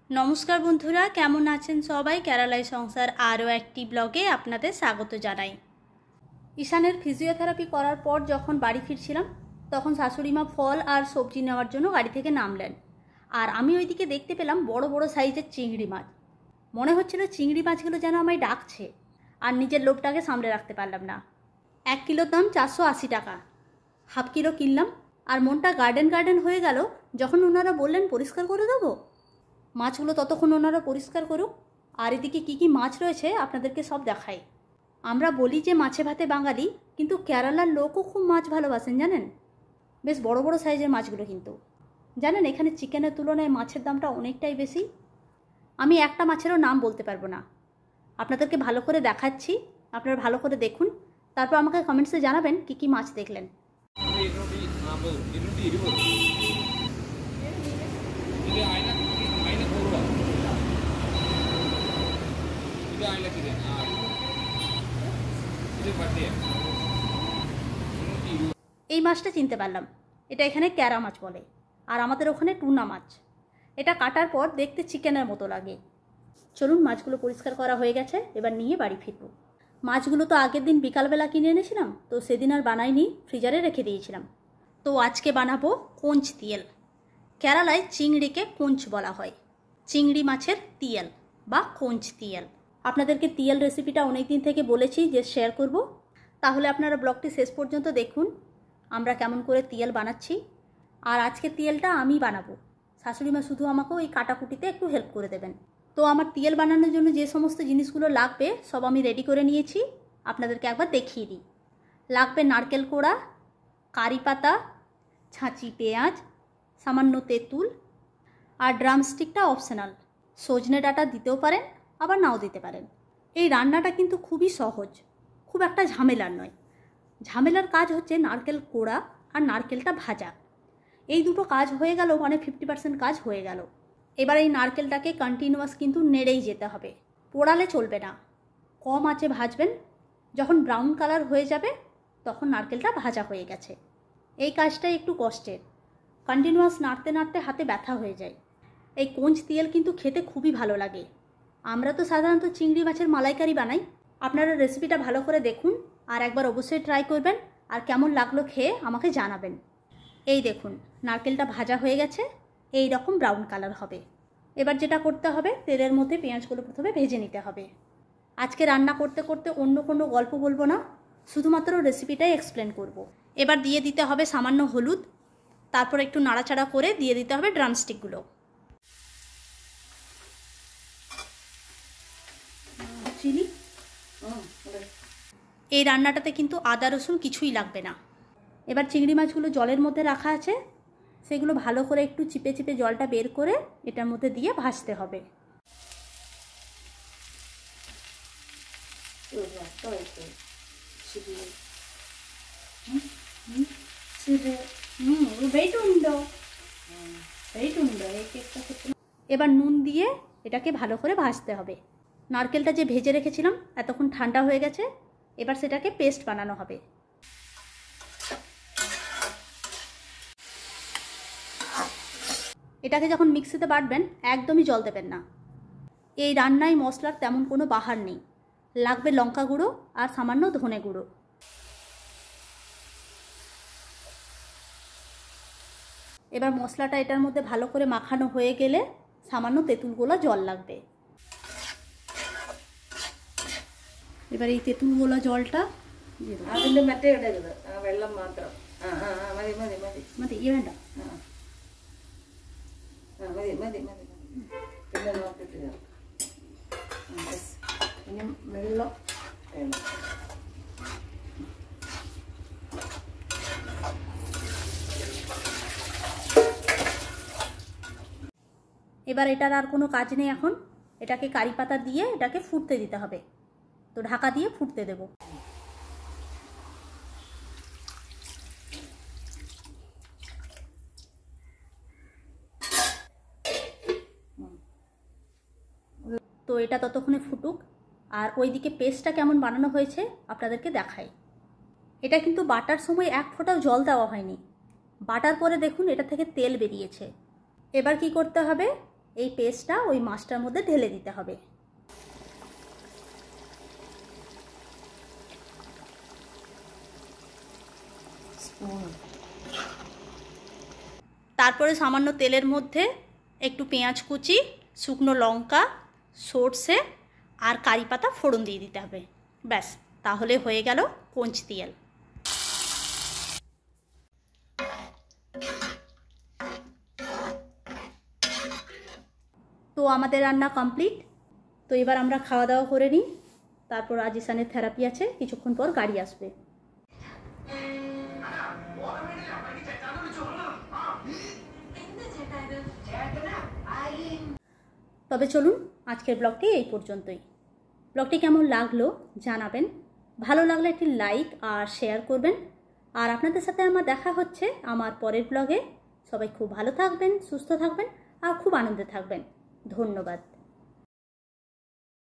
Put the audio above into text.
নমস্কার বন্ধুরা, কেমন আছেন সবাই? কেরালাই সংসার আরও একটি ব্লগে আপনাদের স্বাগত জানাই। ঈশানের ফিজিওথেরাপি করার পর যখন বাড়ি ফিরছিলাম তখন শাশুড়িমা ফল আর সবজি নেওয়ার জন্য গাড়ি থেকে নামলেন। আর আমি ওইদিকে দেখতে পেলাম বড় বড় সাইজের চিংড়ি মাছ। মনে হচ্ছিল চিংড়ি মাছগুলো যেন আমায় ডাকছে, আর নিজের লোভটাকে সামলে রাখতে পারলাম না। 1 কিলোর দাম 480 টাকা। হাফ কিলো কিনলাম, আর মনটা গার্ডেন হয়ে গেল যখন ওনারা বললেন পরিষ্কার করে দেবো। মাছগুলো ততক্ষণ ওনারা পরিষ্কার করুক, আর এদিকে কী কী মাছ রয়েছে আপনাদেরকে সব দেখাই। আমরা বলি যে মাছে ভাতে বাঙালি, কিন্তু কেরালার লোকও খুব মাছ ভালোবাসেন জানেন। বেশ বড় বড় সাইজের মাছগুলো, কিন্তু জানেন এখানে চিকেনের তুলনায় মাছের দামটা অনেকটাই বেশি। আমি একটা মাছেরও নাম বলতে পারবো না, আপনাদেরকে ভালো করে দেখাচ্ছি, আপনারা ভালো করে দেখুন, তারপর আমাকে কমেন্টসে জানাবেন কী কী মাছ দেখলেন। এই মাছটা চিনতে পারলাম, এটা এখানে ক্যারা মাছ বলে, আর আমাদের ওখানে টুনা মাছ। এটা কাটার পর দেখতে চিকেনের মতো লাগে। চলুন, মাছগুলো পরিষ্কার করা হয়ে গেছে, এবার নিয়ে বাড়ি ফিরব। মাছগুলো তো আগের দিন বিকালবেলা কিনে এনেছিলাম, তো সেদিন আর বানাইনি, ফ্রিজারে রেখে দিয়েছিলাম। তো আজকে বানাবো কোঞ্চ তিয়েল। কেরালায় চিংড়িকে কোঞ্চ বলা হয়, চিংড়ি মাছের তিয়েল বা কোঞ্চ তিয়েল। আপনাদেরকে তিয়েল রেসিপিটা অনেক দিন থেকে বলেছি যে শেয়ার করব, তাহলে আপনারা ব্লগটি শেষ পর্যন্ত দেখুন আমরা কেমন করে তিয়েল বানাচ্ছি। আর আজকে তিয়েলটা আমি বানাবো, শাশুড়িমা শুধু আমাকে ওই কাটাকুটিতে একটু হেল্প করে দেবেন। তো আমার তিয়েল বানানোর জন্য যে সমস্ত জিনিসগুলো লাগবে সব আমি রেডি করে নিয়েছি, আপনাদেরকে একবার দেখিয়ে দিই। লাগবে নারকেল কোড়া, কারি পাতা, ছাঁচি পেঁয়াজ, সামান্য তেঁতুল, আর ড্রামস্টিকটা অপশনাল। সজনে ডাঁটা দিতেও পারেন, আবার নাও দিতে পারেন। এই রান্নাটা কিন্তু খুবই সহজ, খুব একটা ঝামেলার নয়। ঝামেলার কাজ হচ্ছে নারকেল কোড়া আর নারকেলটা ভাজা। এই দুটো কাজ হয়ে গেল মানে 50% কাজ হয়ে গেল। এবার এই নারকেলটাকে কন্টিনিউয়াস কিন্তু নেড়েই যেতে হবে, পোড়ালে চলবে না। কম আঁচে ভাজবেন, যখন ব্রাউন কালার হয়ে যাবে তখন নারকেলটা ভাজা হয়ে গেছে। এই কাজটাই একটু কষ্টের, কন্টিনিউয়াস নাড়তে নাড়তে হাতে ব্যথা হয়ে যায়। এই কোঞ্চ তিয়েল কিন্তু খেতে খুবই ভালো লাগে। আমরা তো সাধারণত চিংড়ি মাছের মালাইকারি বানাই। আপনারা রেসিপিটা ভালো করে দেখুন, আর একবার অবশ্যই ট্রাই করবেন, আর কেমন লাগলো খেয়ে আমাকে জানাবেন। এই দেখুন, নারকেলটা ভাজা হয়ে গেছে, এই রকম ব্রাউন কালার হবে। এবার যেটা করতে হবে, তেলের মধ্যে পেঁয়াজগুলো প্রথমে ভেজে নিতে হবে। আজকে রান্না করতে করতে অন্য কোনো গল্প বলবো না, শুধুমাত্র রেসিপিটাই এক্সপ্লেন করব। এবার দিয়ে দিতে হবে সামান্য হলুদ, তারপর একটু নাড়াচাড়া করে দিয়ে দিতে হবে ড্রামস্টিকগুলো। চিনি। এই রান্নাটাতে কিন্তু আদা রসুন কিছুই লাগবে না। এবার চিংড়ি মাছগুলো জলের মধ্যে রাখা আছে, সেগুলো ভালো করে একটু চিপে চিপে জলটা বের করে এটার মধ্যে দিয়ে ভাজতে হবে। এবার নুন দিয়ে এটাকে ভালো করে ভাজতে হবে। নারকেলটা যে ভেজে রেখেছিলাম এতক্ষণ ঠান্ডা হয়ে গেছে, এবার সেটাকে পেস্ট বানানো হবে। এটাকে যখন মিক্সিতে বাটবেন একদমই জল দেবেন না। এই রান্নায় মশলার তেমন কোনো বাহার নেই, লাগবে লঙ্কা গুঁড়ো আর সামান্য ধনে গুঁড়ো। এবার মশলাটা এটার মধ্যে ভালো করে মাখানো হয়ে গেলে সামান্য তেঁতুল গোলা জল লাগবে। এবার এই তেঁতুল গোলা জলটা এবার এটার আর কোনো কাজ নেই। এখন এটাকে কারি পাতা দিয়ে এটাকে ফুটতে দিতে হবে, তো ঢাকা দিয়ে ফুটতে দেব। তো এটা ততক্ষণে ফুটুক, আর ওইদিকে পেস্টটা কেমন বানানো হয়েছে আপনাদেরকে দেখাই। এটা কিন্তু বাটার সময় এক ফোঁটাও জল দেওয়া হয়নি, বাটার পরে দেখুন এটা থেকে তেল বেরিয়েছে। এবার কি করতে হবে, এই পেস্টটা ওই মাছটার মধ্যে ঢেলে দিতে হবে। তারপরে সামান্য তেলের মধ্যে একটু পেঁয়াজ কুচি, শুকনো লঙ্কা, সর্ষে আর কারি পাতা ফোড়ন দিয়ে দিতে হবে। ব্যাস, তাহলে হয়ে গেল কঞ্চি তেল। তো আমাদের রান্না কমপ্লিট। তো এবার আমরা খাওয়া দাওয়া করে নিই, তারপর আজিসানের থেরাপি আছে, কিছুক্ষণ পর গাড়ি আসবে। তবে চলুন, আজকের ব্লগটি এই পর্যন্তই। ব্লগটি কেমন লাগলো জানাবেন, ভালো লাগলে একটি লাইক আর শেয়ার করবেন। আর আপনাদের সাথে আমার দেখা হচ্ছে আমার পরের ব্লগে। সবাই খুব ভালো থাকবেন, সুস্থ থাকবেন আর খুব আনন্দে থাকবেন। ধন্যবাদ।